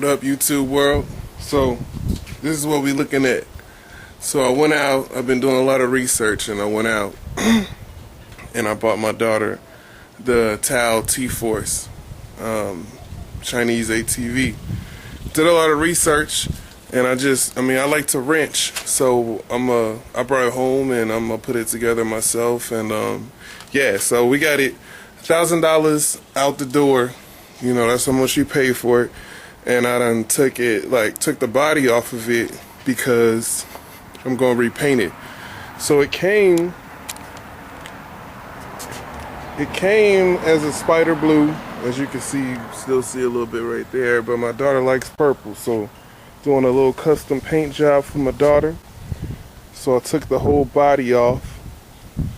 What up, YouTube world? So this is what we looking at. So I went out, I've been doing a lot of research, and I went out and I bought my daughter the Tforce Chinese ATV. Did a lot of research, and I like to wrench, so I brought it home and I'm gonna put it together myself. And yeah, so we got it $1,000 out the door. You know, that's how much you pay for it. And I done took the body off of it because I'm gonna repaint it. So it came as a spider blue, as you can see. You still see a little bit right there, but my daughter likes purple, so doing a little custom paint job for my daughter. So I took the whole body off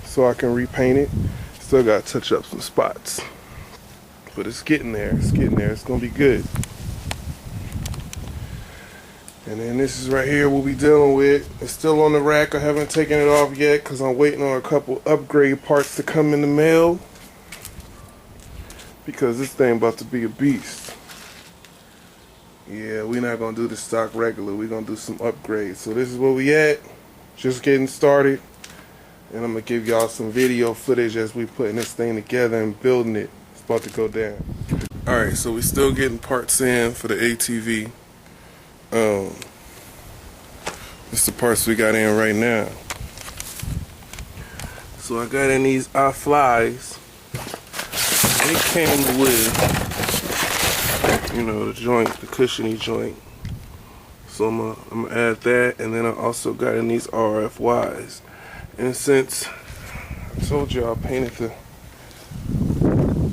so I can repaint it. Still gotta touch up some spots, but it's getting there. It's gonna be good. And then this is right here we'll be dealing with. It's still on the rack. I haven't taken it off yet because I'm waiting on a couple upgrade parts to come in the mail, because this thing about to be a beast. Yeah, we're not gonna do the stock regular. We're gonna do some upgrades. So this is where we at. Just getting started. And I'm gonna give y'all some video footage as we putting this thing together and building it. It's about to go down. Alright, so we're still getting parts in for the ATV. This is the parts we got in right now. So I got in these flies. They came with, you know, the joint, the cushiony joint. So I'm gonna add that, and then I also got in these RFYs. And since I told you I painted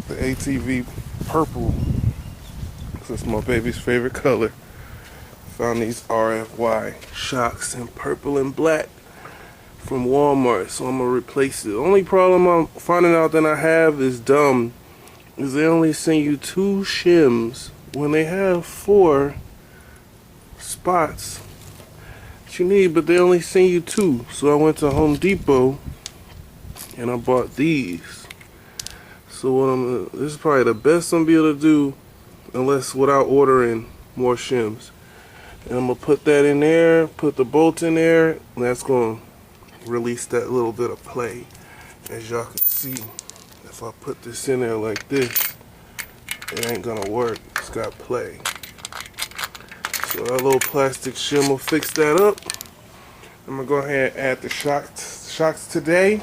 the ATV purple, because it's my baby's favorite color, found these RFY shocks in purple and black from Walmart, so I'm gonna replace it. The only problem I'm finding out that I have is dumb, is they only send you 2 shims when they have 4 spots that you need, but they only send you 2. So I went to Home Depot and I bought these. So this is probably the best I'm gonna be able to do, unless without ordering more shims. And I'm gonna put that in there, put the bolt in there, and that's gonna release that little bit of play. As y'all can see, if I put this in there like this, it ain't gonna work. It's got play. So that little plastic shim will fix that up. I'm gonna go ahead and add the shocks today.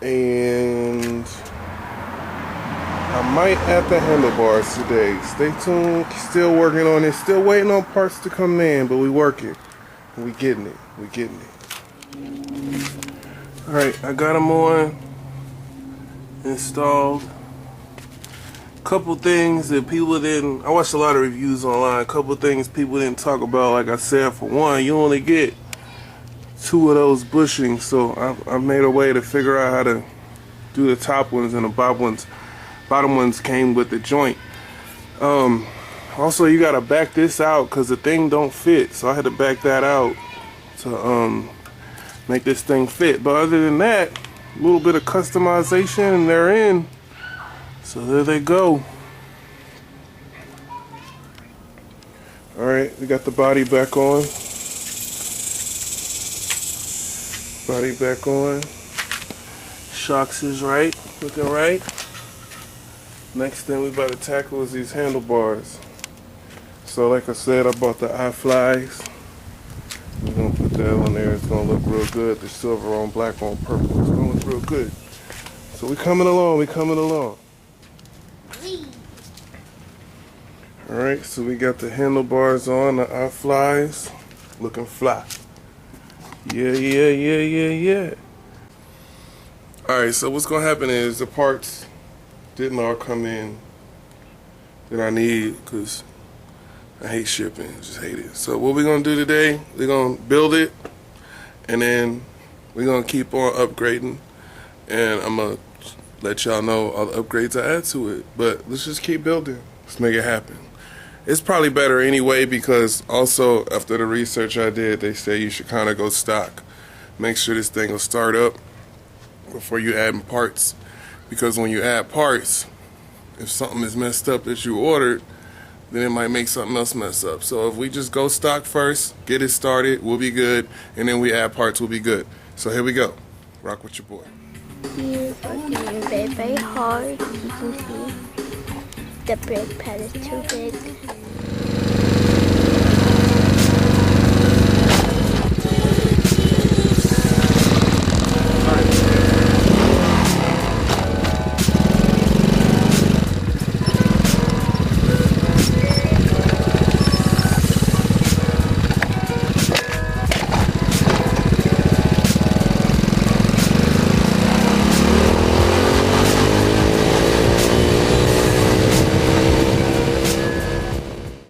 And I might add the handlebars today. Stay tuned. Still working on it. Still waiting on parts to come in, but we working. We getting it. We getting it. Alright, I got them on. Installed. Couple things that people didn't, I watched a lot of reviews online. Couple things people didn't talk about. Like I said, for one, you only get 2 of those bushings. So I made a way to figure out how to do the top ones, and the bottom ones came with the joint. Also, you gotta back this out because the thing don't fit, so I had to back that out to make this thing fit. But other than that, a little bit of customization and they're in. So there they go. Alright, we got the body back on. Body back on. Shocks is right, looking right. Next thing we about to tackle is these handlebars. So like I said, I bought the flies. We're gonna put that on there. It's gonna look real good. The silver on black on purple. It's gonna look real good. So we coming along. Alright, so we got the handlebars on, the flies. Looking fly. Yeah. Alright, so what's gonna happen is the parts didn't all come in that I need, because I hate shipping. I just hate it. So what we're gonna do today, we're gonna build it, and then we're gonna keep on upgrading, and I'm gonna let y'all know all the upgrades I add to it. But let's just keep building. Let's make it happen. It's probably better anyway, because also after the research I did, they say you should kind of go stock. Make sure this thing will start up before you add parts, because when you add parts, if something is messed up that you ordered, then it might make something else mess up. So if we just go stock first, get it started, we'll be good, and then we add parts, we'll be good. So here we go. Rock with your boy. He's working very, very hard. You can see the brake pad is too big.